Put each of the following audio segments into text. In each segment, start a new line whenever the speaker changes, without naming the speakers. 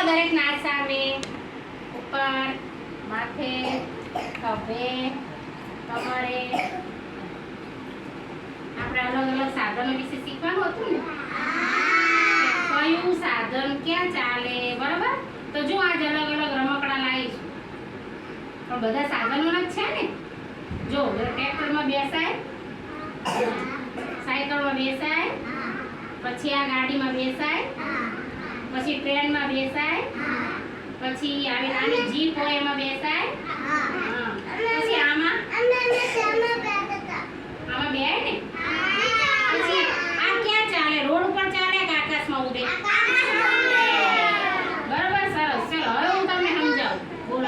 દરેકના સામે ઉપર માથે ખભે કમરે આપણે અલગ અલગ સાધનો વિશે શીખવાનું હતું ને કયું સાધન ક્યાં ચાલે બરાબર તો જો આજ અલગ અલગ રમકડા લાવી છું પણ બધા સાધનોના જ છે ને જો ટ્રેક્ટરમાં બેસાય સાયકલમાં બેસાય પછી આ ગાડીમાં બેસાય પછી ટ્રેનમાં બેસાય પછી આવી નાની જીપ હોય એમાં બેસાય પછી આમાં બેહાય ને પછી આ ક્યાં ચાલે રોડ ઉપર ચાલે કે આકાશમાં ઉડે બરાબર સરસ ચલો હવે હું તમને સમજાવું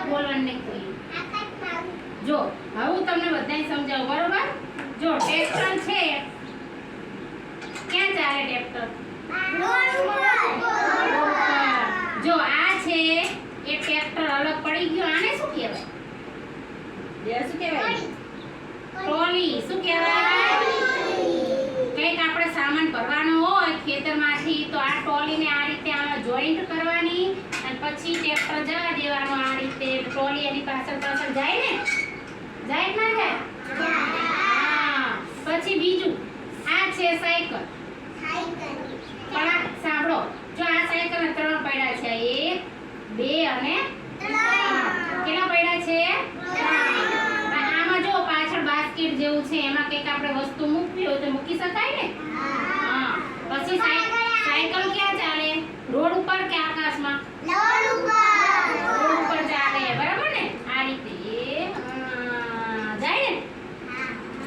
બોલવાનું નહીં કોઈ જો હવે હું તમને બધાને સમજાવું બરાબર જો ટ્રેક્ટર છે ક્યાં ચાલે ટ્રેક્ટર જો આ છે એ ટ્રેક્ટર અલગ પડી ગયો આને શું કહેવાય શું કહેવાય ટ્રોલી શું કહેવાય કંઈક આપણે સામાન ભરવાનો હોય ખેતરમાંથી તો આ ટ્રોલીને આ રીતે આમાં જોઈન્ટ કરવાની અને પછી ટ્રેક્ટર જવા દેવાનું આ રીતે ટ્રોલી એની પાછળ પાછળ જાય ને જાય કે ના જાય હા પછી બીજું આ છે સાયકલ પણ સાંભળો જો આ સાયકલ 3 પૈડા છે 1 2 અને 3 કેટલા પૈડા છે આમાં જો પાછળ બાસ્કેટ જેવું છે એમાં કંઈક આપણે વસ્તુ મૂકવી હોય તો મૂકી શકાય ને હા પછી સાયકલ ક્યાં ચાલે રોડ ઉપર કે આકાશમાં રોડ ઉપર ચાલે બરાબર ને આ રીતે જાય ને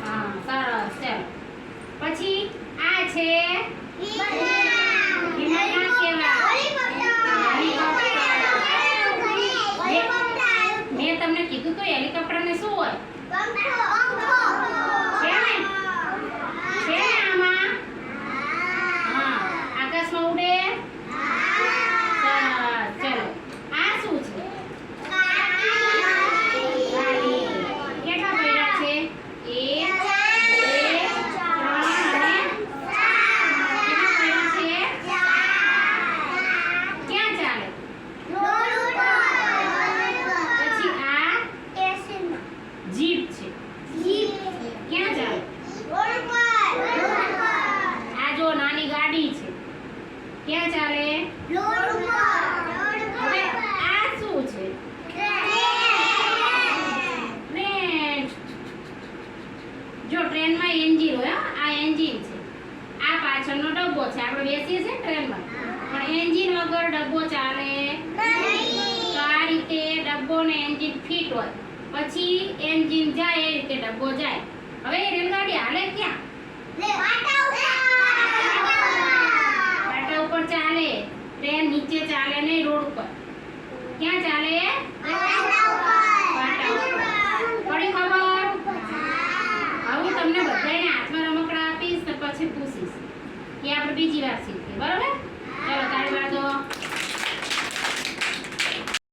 હા સરસ ચાલો પછી આ છે મેં તમને કીધું તો હેલિકોપ્ટર ને શું હોય છે ને આમાં હા આકાશમાં ઉડે ચલો આ શું છે કેટલા પૈડા છે 1 2 3 અને ક્યાં ચાલે રોડ ઉપર હવે આ શું છે ટ્રેન જો ટ્રેનમાં એન્જિન હોય આ એન્જિન છે આ પાછળનો ડબ્બો છે આપણે બેસીએ છીએ ટ્રેનમાં પણ એન્જિન વગર ડબ્બો ચાલે નહીં તો આ રીતે ડબ્બો ને એન્જિન ફિટ હોય પછી એન્જિન જાય એ રીતે ડબ્બો જાય હવે રેલગાડી હાલે ક્યાં ઉપર ચાલે ટ્રેન નીચે ચાલે નહીં રોડ ઉપર ક્યાં ચાલે પડી ખબર હું તમને બધાને હાથમાં રમકડા આપીશ ને પછી પૂછીશ કે આપણે બીજી વાર શીખીએ બરાબર